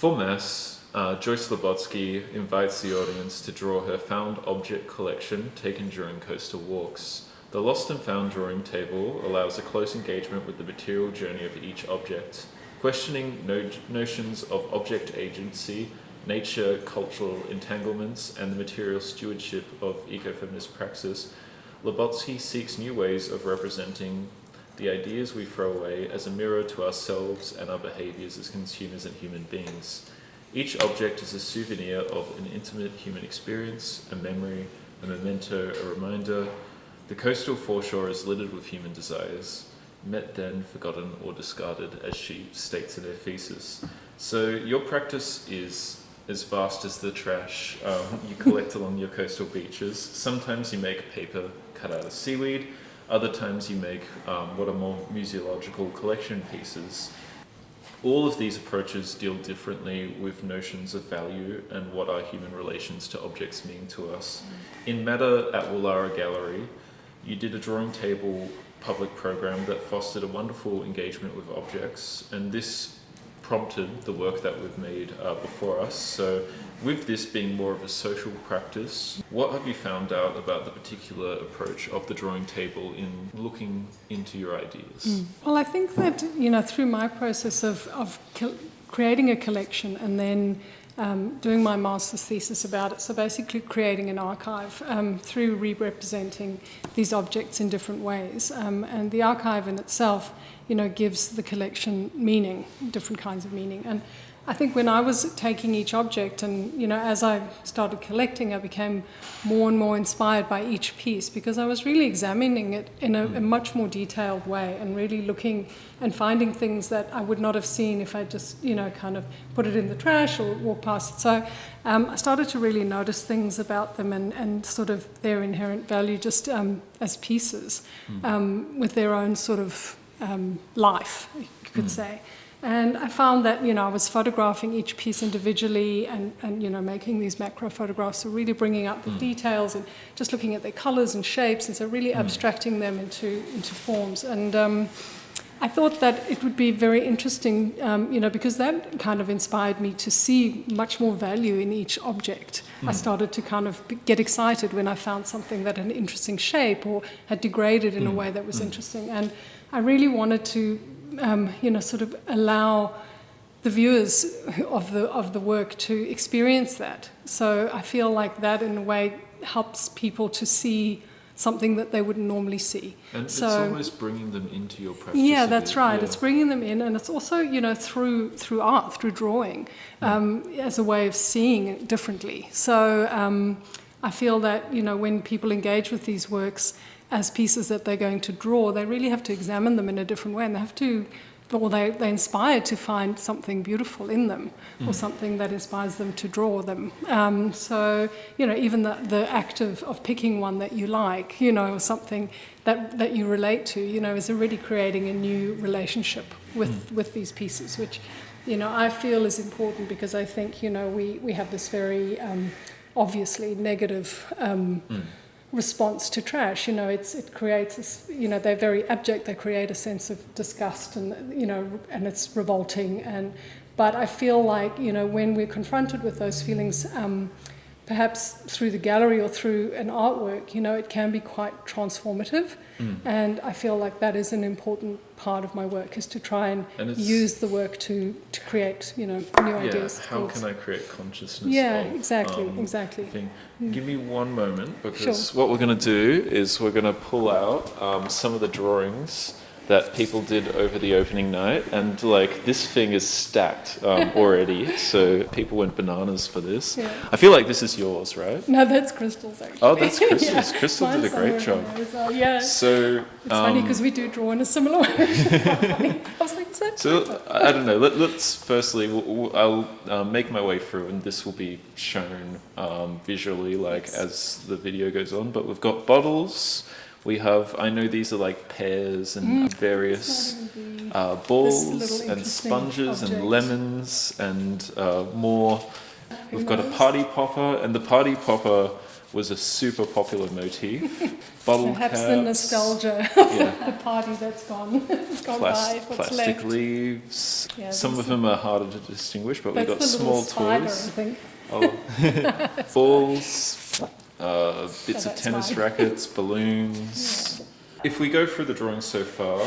For Mass, Joyce Lubotzky invites the audience to draw her found object collection taken during coastal walks. The Lost and Found drawing table allows a close engagement with the material journey of each object, questioning notions of object agency, nature, cultural entanglements, and the material stewardship of ecofeminist praxis. Lubotzky seeks new ways of representing the ideas we throw away as a mirror to ourselves and our behaviours as consumers and human beings. Each object is a souvenir of an intimate human experience, a memory, a memento, a reminder. The coastal foreshore is littered with human desires, met then, forgotten, or discarded, as she states in her thesis. So your practice is as vast as the trash you collect along your coastal beaches. Sometimes you make paper cut out of seaweed, other times you make what are more museological collection pieces. All of these approaches deal differently with notions of value and what our human relations to objects mean to us. In Matter at Woollahra Gallery, you did a drawing table public program that fostered a wonderful engagement with objects, and this prompted the work that we've made before us. So with this being more of a social practice, what have you found out about the particular approach of the drawing table in looking into your ideas? Well, I think that, through my process of creating a collection and then doing my master's thesis about it, so basically creating an archive through re-representing these objects in different ways. And the archive in itself, gives the collection meaning, different kinds of meaning. And I think when I was taking each object and, as I started collecting, I became more and more inspired by each piece because I was really examining it in a much more detailed way and really looking and finding things that I would not have seen if I just, kind of put it in the trash or walk past it. So I started to really notice things about them and sort of their inherent value just as pieces with their own sort of life, you could say. And I found that, I was photographing each piece individually and making these macro photographs, so really bringing out the details and just looking at their colours and shapes, and so really abstracting them into forms. And I thought that it would be very interesting, because that kind of inspired me to see much more value in each object. I started to kind of get excited when I found something that had an interesting shape or had degraded in a way that was interesting. And I really wanted to sort of allow the viewers of the work to experience that. So I feel like that in a way helps people to see something that they wouldn't normally see. And so, it's almost bringing them into your practice. Yeah, that's right. Yeah. It's bringing them in, and it's also, through art, through drawing, as a way of seeing it differently. So I feel that, when people engage with these works as pieces that they're going to draw, they really have to examine them in a different way, and they have to, or they're inspired to find something beautiful in them, or something that inspires them to draw them. So, even the act of picking one that you like, or something that you relate to, is already creating a new relationship with these pieces, which, I feel is important because I think, we have this very obviously negative response to trash. It creates this, they're very abject, they create a sense of disgust and, and it's revolting. But I feel like, when we're confronted with those feelings, perhaps through the gallery or through an artwork, it can be quite transformative. And I feel like that is an important part of my work, is to try and use the work to create, new ideas. How can I create consciousness? Yeah, of, exactly. Thing. Give me one moment, because what we're going to do is we're going to pull out some of the drawings that people did over the opening night, and this thing is stacked already, so people went bananas for this. Yeah. I feel like this is yours, right? No, that's Crystal's actually. Oh, that's Crystal's. Yeah. Crystal did a great job. Yeah. So it's funny because we do draw in a similar way. I was like, is that so I don't know. Let's firstly, I'll make my way through, and this will be shown visually, as the video goes on. But we've got bottles. We have, I know these are pears and various balls and sponges and lemons and more. We've got a party popper, and the party popper was a super popular motif. Bottle Perhaps caps, the nostalgia yeah, of the party that's gone, gone by, what's plastic left. leaves. Yeah, Some of them are harder to distinguish, but we've got That's the little small spider, toys. I think. Oh, balls, bits of that's tennis mine. rackets, balloons. If we go through the drawings so far,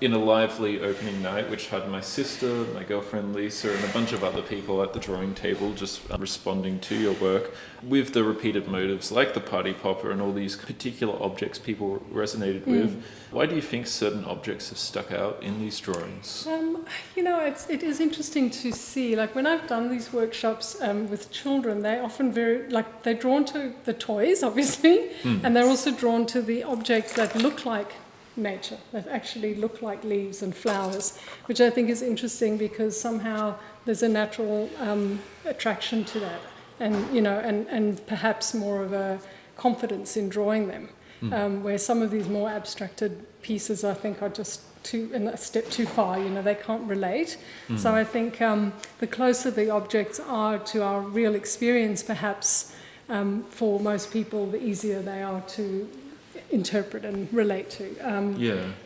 in a lively opening night, which had my sister, my girlfriend Lisa, and a bunch of other people at the drawing table just responding to your work, with the repeated motives like the party popper and all these particular objects people resonated with, why do you think certain objects have stuck out in these drawings? You know, it is interesting to see, like when I've done these workshops with children, they're often they're drawn to the toys, obviously, and they're also drawn to the objects that look like nature, that actually look like leaves and flowers, which I think is interesting because somehow there's a natural attraction to that, and you know, and perhaps more of a confidence in drawing them, where some of these more abstracted pieces I think are just a step too far, you know, they can't relate. So I think the closer the objects are to our real experience, perhaps for most people, the easier they are to interpret and relate to.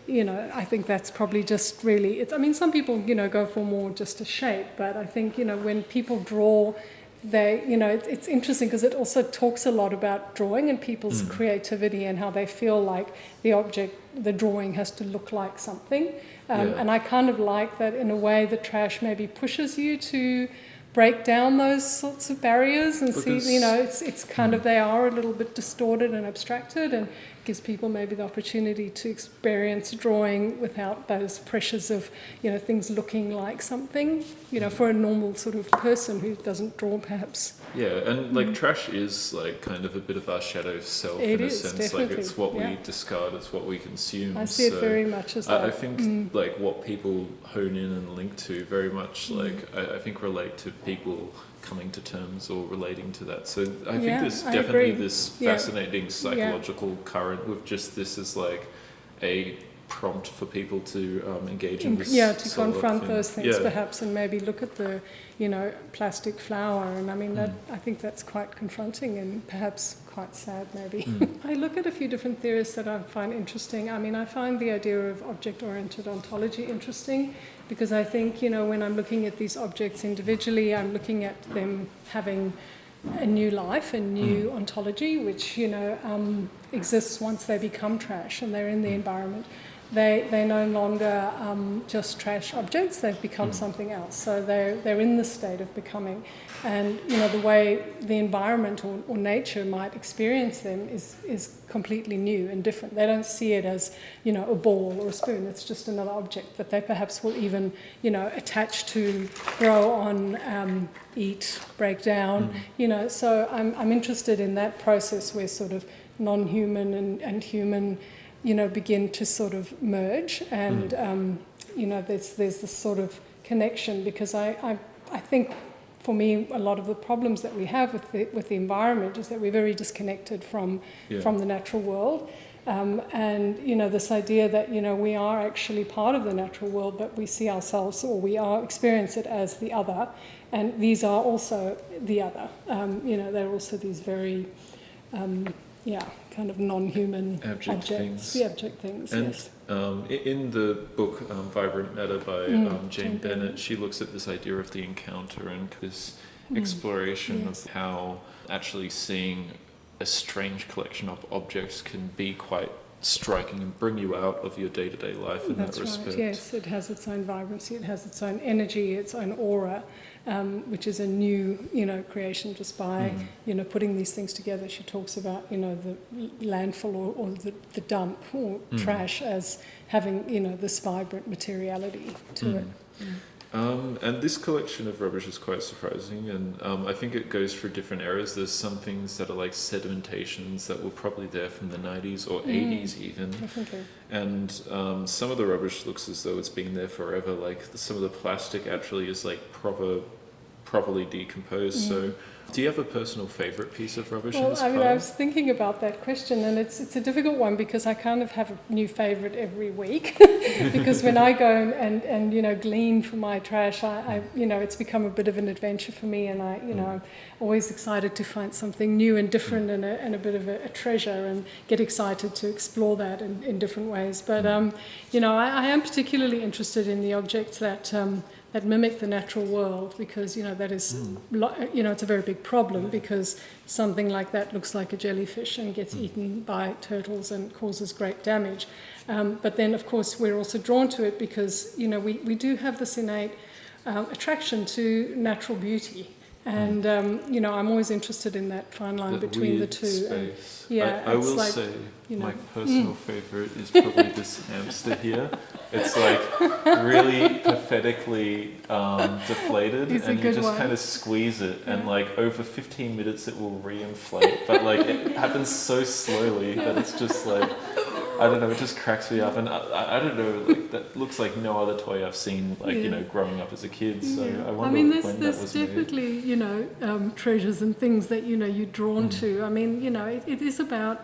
You know, I think that's probably just really, I mean, some people, you know, go for more just a shape, but I think, you know, when people draw, you know, it's interesting because it also talks a lot about drawing and people's creativity and how they feel like the drawing has to look like something. And I kind of like that in a way the trash maybe pushes you to break down those sorts of barriers and see, you know, it's kind of, they are a little bit distorted and abstracted, and gives people maybe the opportunity to experience drawing without those pressures of, you know, things looking like something, you know, for a normal sort of person who doesn't draw perhaps. Yeah, and like trash is like kind of a bit of our shadow self in a sense. Definitely. Like it's what we discard, it's what we consume. I see it very much as that. I think like what people hone in and link to very much like I think relate to people coming to terms or relating to that. So I think there's definitely this fascinating psychological current with just this as like a prompt for people to engage in this. Yeah, to confront those things perhaps, and maybe look at the, you know, plastic flower. And I mean, that, I think that's quite confronting and perhaps quite sad maybe. I look at a few different theories that I find interesting. I mean, I find the idea of object-oriented ontology interesting because I think, you know, when I'm looking at these objects individually, I'm looking at them having a new life, a new ontology, which, you know, exists once they become trash and they're in the environment. They're no longer just trash objects, they've become something else. So they're in the state of becoming. And, you know, the way the environment or nature might experience them is completely new and different. They don't see it as, you know, a ball or a spoon. It's just another object that they perhaps will even, you know, attach to, grow on, eat, break down, you know. So I'm interested in that process where sort of non-human and human, you know, begin to sort of merge, and you know, there's this sort of connection, because I think for me a lot of the problems that we have with the environment is that we're very disconnected from the natural world, and you know, this idea that, you know, we are actually part of the natural world, but we see ourselves, or we experience it as the other, and these are also the other. You know, they're also these very kind of non-human abject things. The abject things, and, yes. In the book Vibrant Matter by Jane Bennett, she looks at this idea of the encounter and this exploration of how actually seeing a strange collection of objects can be quite striking and bring you out of your day-to-day life in that respect. Right, yes. It has its own vibrancy, it has its own energy, its own aura, which is a new, you know, creation just by, you know, putting these things together. She talks about, you know, the landfill or the dump or trash as having, you know, this vibrant materiality to it. And this collection of rubbish is quite surprising, and I think it goes through different eras. There's some things that are like sedimentations that were probably there from the 90s or 80s even. Definitely. And some of the rubbish looks as though it's been there forever. Like some of the plastic actually is like proper properly decomposed. So do you have a personal favourite piece of rubbish in Well, this I mean, pile? I was thinking about that question, and it's a difficult one because I kind of have a new favourite every week. Because when I go and glean for my trash, I it's become a bit of an adventure for me, and I'm always excited to find something new and different and a bit of a treasure, and get excited to explore that in different ways. But I am particularly interested in the objects that mimic the natural world, because that is it's a very big problem, because something like that looks like a jellyfish and gets eaten by turtles and causes great damage. But then, of course, we're also drawn to it because we do have this innate attraction to natural beauty. And I'm always interested in that fine line between the two. Space. And, I will say my personal favourite is probably this hamster here. It's like really pathetically deflated, It's a and you good just one. kind of squeeze it, and like over 15 minutes it will re-inflate, but like it happens so slowly that it's just like, I don't know, it just cracks me up. And I don't know, like that looks like no other toy I've seen, like growing up as a kid. So I wonder when that there's was made. definitely treasures and things that you're drawn to. I mean, it is about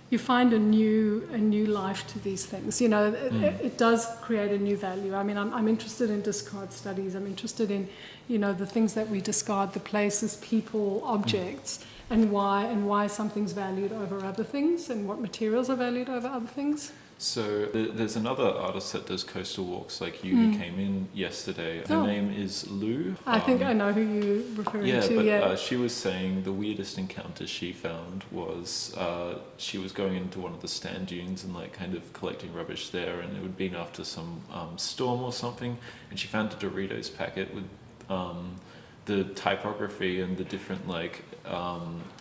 you find a new life to these things. It does create a new value. I mean, I'm interested in discard studies. I'm interested in the things that we discard, the places, people, objects. And why something's valued over other things, and what materials are valued over other things. So there's another artist that does coastal walks like you who came in yesterday. Her name is Lou. I think I know who you're referring to. But she was saying the weirdest encounter she found was she was going into one of the sand dunes and like kind of collecting rubbish there, and it would been after some storm or something, and she found a Doritos packet with the typography and the different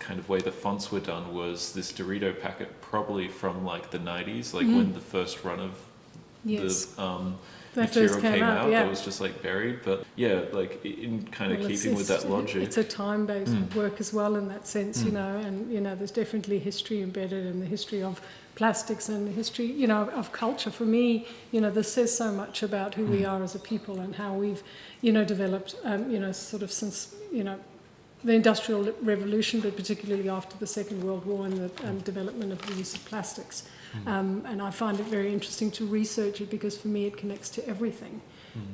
kind of way the fonts were done was this Dorito packet, probably from like the 90s, like when the first run of the material came out. That was just like buried, but like in kind of keeping with that logic. It's a time-based work as well in that sense, and there's definitely history embedded in the history of plastics and the history, of culture. For me, this says so much about who we are as a people and how we've, developed, sort of since, the Industrial Revolution, but particularly after the Second World War and the development of the use of plastics. And I find it very interesting to research it, because for me it connects to everything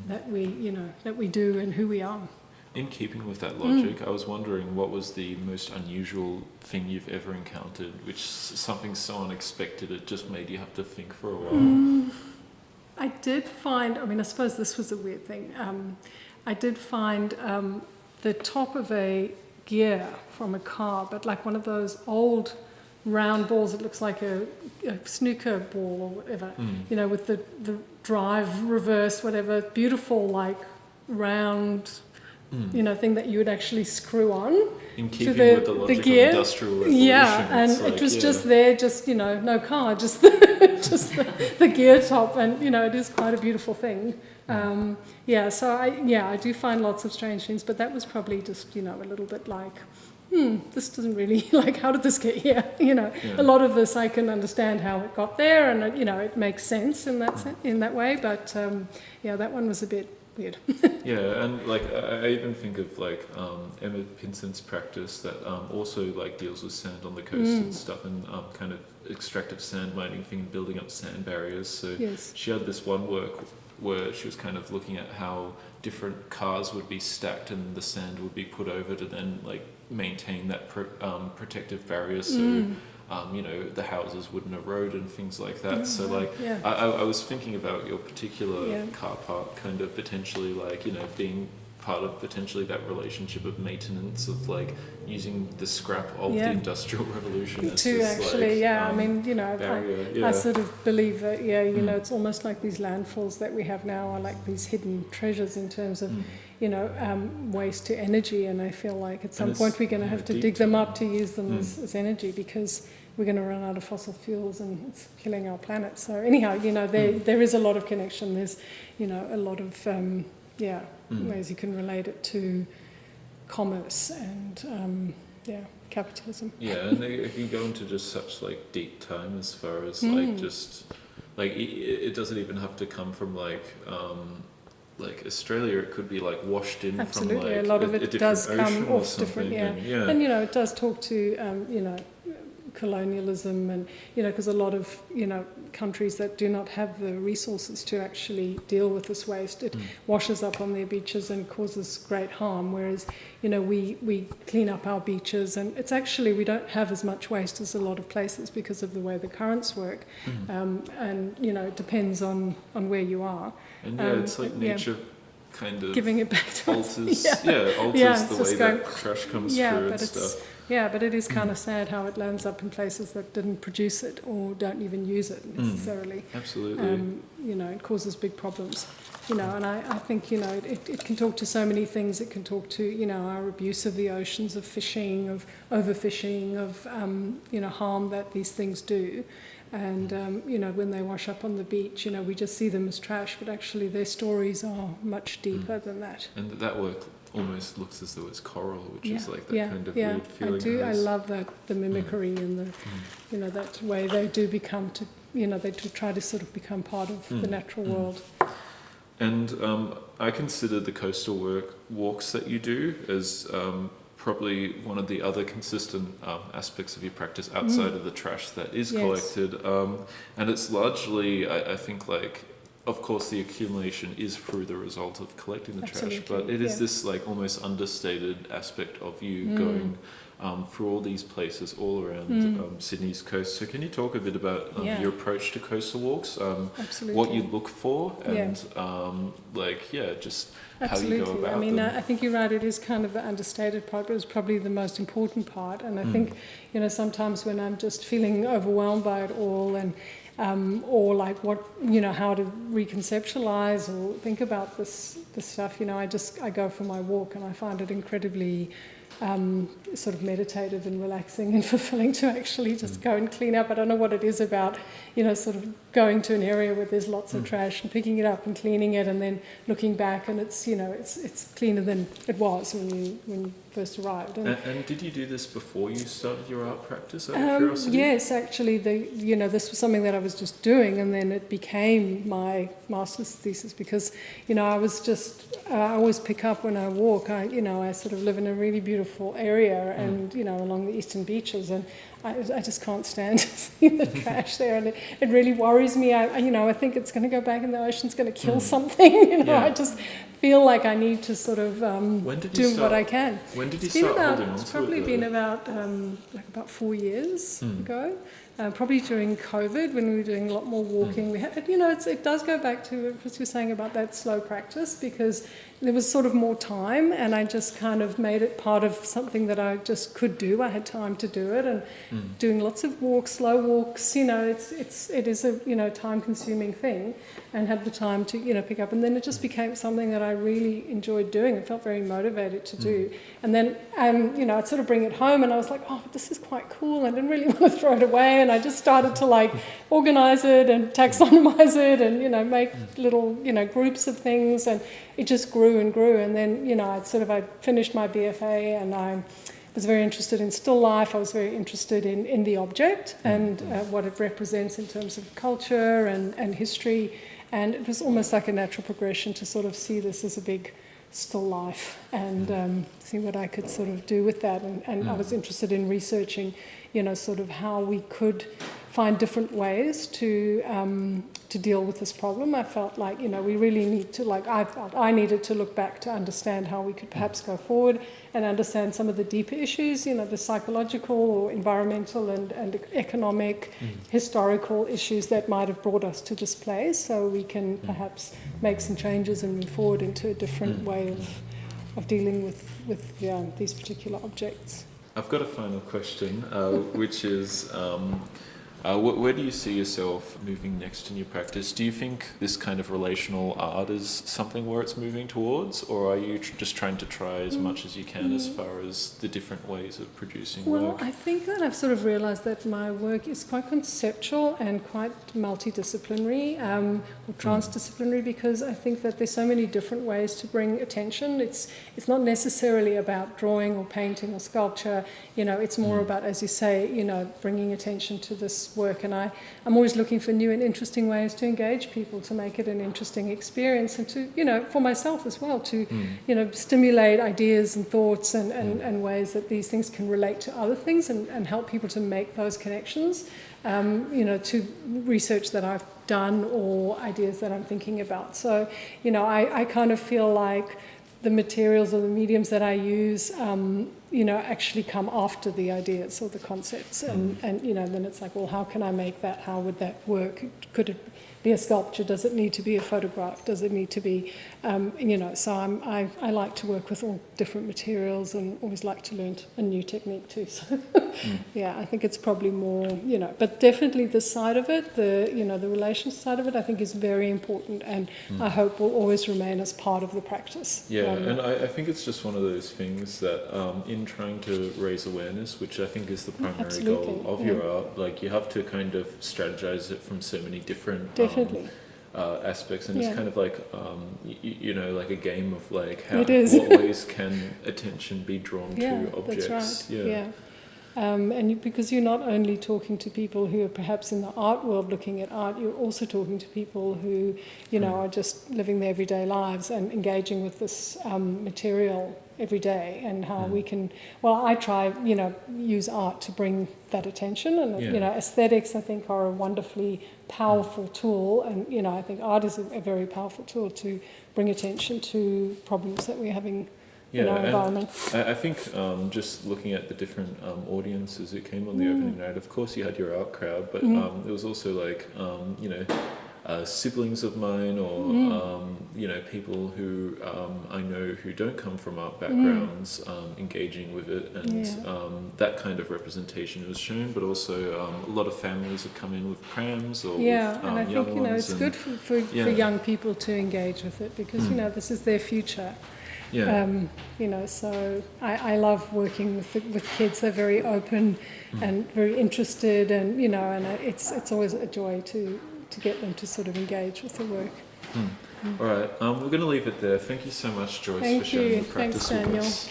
that we do and who we are. In keeping with that logic, I was wondering what was the most unusual thing you've ever encountered, which something so unexpected it just made you have to think for a while. I did find, I suppose this was a weird thing. I did find the top of a gear from a car, but like one of those old round balls that looks like a snooker ball or whatever, with the drive, reverse, whatever, beautiful like round thing that you would actually screw on. In keeping to with the logic gear. of Industrial Revolution. Yeah, and it was just there, no car, just the gear top, and it is quite a beautiful thing. So I do find lots of strange things, but that was probably just a little bit like, this doesn't really, like, how did this get here? A lot of this I can understand how it got there, and it makes sense in that way, but that one was a bit weird. And like I even think of like Emma Pinson's practice that also like deals with sand on the coast and stuff, and kind of extractive sand mining thing, building up sand barriers. So she had this one work where she was kind of looking at how different cars would be stacked and the sand would be put over to then like maintain that protective barrier, so the houses wouldn't erode and things like that. So like I was thinking about your particular car park kind of potentially like being part of potentially that relationship of maintenance of like using the scrap of the Industrial Revolution as too, this, actually, like, barrier. I sort of believe that it's almost like these landfills that we have now are like these hidden treasures in terms of waste to energy, and I feel like at some point we're going to have to dig them up to use them as energy, because we're going to run out of fossil fuels and it's killing our planet. So anyhow, there is a lot of connection. There's a lot of ways you can relate it to commerce and capitalism. And it can go into just such like deep time as far as like just like it doesn't even have to come from like like Australia, it could be like washed in Absolutely, from like a lot of it does come or off different, something, yeah. And it does talk to colonialism, and because a lot of countries that do not have the resources to actually deal with this waste, it washes up on their beaches and causes great harm. Whereas we clean up our beaches, and it's actually, we don't have as much waste as a lot of places because of the way the currents work. And it depends on where you are. And it's like nature kind of giving it back to alters us. alters the way that trash comes through and stuff. Yeah, but it is kind of sad how it lands up in places that didn't produce it or don't even use it necessarily. Absolutely. It causes big problems. And I think, it can talk to so many things. It can talk to, our abuse of the oceans, of fishing, of overfishing, of, harm that these things do. And, when they wash up on the beach, we just see them as trash, but actually their stories are much deeper than that. And that work almost looks as though it's coral, which is like that kind of weird feeling. I love that, the mimicry and the, that way they do become they do try to sort of become part of the natural world. And I consider the coastal walks that you do as probably one of the other consistent aspects of your practice outside of the trash that is collected. And it's largely, I think, like, of course, the accumulation is through the result of collecting the trash, but it is this like almost understated aspect of you going through all these places all around Sydney's coast. So can you talk a bit about your approach to coastal walks, what you look for, and just how you go about them? I think you're right, it is kind of the understated part, but it's probably the most important part. And I think, sometimes when I'm just feeling overwhelmed by it all, and or like how to reconceptualize or think about this stuff, I go for my walk, and I find it incredibly sort of meditative and relaxing and fulfilling to actually just go and clean up. I don't know what it is about, sort of going to an area where there's lots of trash and picking it up and cleaning it, and then looking back, and it's it's cleaner than it was when you first arrived. And did you do this before you started your art practice, out of curiosity? Yes, actually, this was something that I was just doing, and then it became my master's thesis because, I was just, I always pick up when I walk. I sort of live in a really beautiful area, and, along the eastern beaches, and I just can't stand to see the trash there, and it really worries me. I think it's going to go back in the ocean, it's going to kill something. I just feel like I need to sort of do what I can. When did you start holding on to it? It's probably been about 4 years ago. Probably during COVID, when we were doing a lot more walking. We had, it does go back to what you were saying about that slow practice, because there was sort of more time, and I just kind of made it part of something that I just could do. I had time to do it, and doing lots of walks, slow walks. It is a time-consuming thing, and had the time to pick up. And then it just became something that I really enjoyed doing and felt very motivated to do. And then I'd sort of bring it home, and I was like, oh, this is quite cool. I didn't really want to throw it away, and I just started to like organise it and taxonomize it, and make little groups of things, and it just grew and grew. And then I finished my BFA, and I was very interested in still life. I was very interested in the object and what it represents in terms of culture and history, and it was almost like a natural progression to sort of see this as a big still life and see what I could sort of do with that. And I was interested in researching, sort of how we could find different ways to deal with this problem. I felt like, we really need to, I felt I needed to look back to understand how we could perhaps go forward and understand some of the deeper issues, the psychological or environmental and economic, historical issues that might have brought us to this place, so we can perhaps make some changes and move forward into a different way of dealing with these particular objects. I've got a final question, which is, where do you see yourself moving next in your practice? Do you think this kind of relational art is something where it's moving towards, or are you just trying to try as much as you can as far as the different ways of producing work? Well, I think that I've sort of realised that my work is quite conceptual and quite multidisciplinary or transdisciplinary, because I think that there's so many different ways to bring attention. It's not necessarily about drawing or painting or sculpture. It's more about, as you say, bringing attention to this this work, and I'm always looking for new and interesting ways to engage people, to make it an interesting experience, and to, you know, for myself as well, to, you know, stimulate ideas and thoughts and ways that these things can relate to other things, and help people to make those connections, you know, to research that I've done or ideas that I'm thinking about. So, you know, I kind of feel like the materials or the mediums that I use, you know, actually come after the ideas or the concepts. And you know, then it's like, well, how can I make that? How would that work? Could it be a sculpture? Does it need to be a photograph? Does it need to be, you know, so I like to work with all different materials, and always like to learn a new technique too. So yeah, I think it's probably more, you know, but definitely the side of it, the, you know, the relations side of it, I think is very important, and I hope will always remain as part of the practice. Yeah, and I think it's just one of those things that in trying to raise awareness, which I think is the primary goal of your art, like you have to kind of strategize it from so many different aspects, and it's kind of like you know, like a game of like how what ways can attention be drawn to objects. That's right. And because you're not only talking to people who are perhaps in the art world looking at art, you're also talking to people who, you know, are just living their everyday lives and engaging with this material every day, and how we can, well, I try, you know, use art to bring that attention, and you know, aesthetics I think are a wonderfully powerful tool, and you know, I think art is a very powerful tool to bring attention to problems that we're having in our environment. I think just looking at the different audiences who came on the opening night, of course you had your art crowd, but there was also like, you know, siblings of mine, or you know, people who I know who don't come from art backgrounds, engaging with it, and that kind of representation was shown, but also a lot of families have come in with prams or with and I think, you know, it's good for young people to engage with it, because you know, this is their future. You know, so I love working with kids. They're very open and very interested, and you know, and it's always a joy to get them to sort of engage with the work. All right, we're going to leave it there. Thank you so much, Joyce, for sharing your practice with us.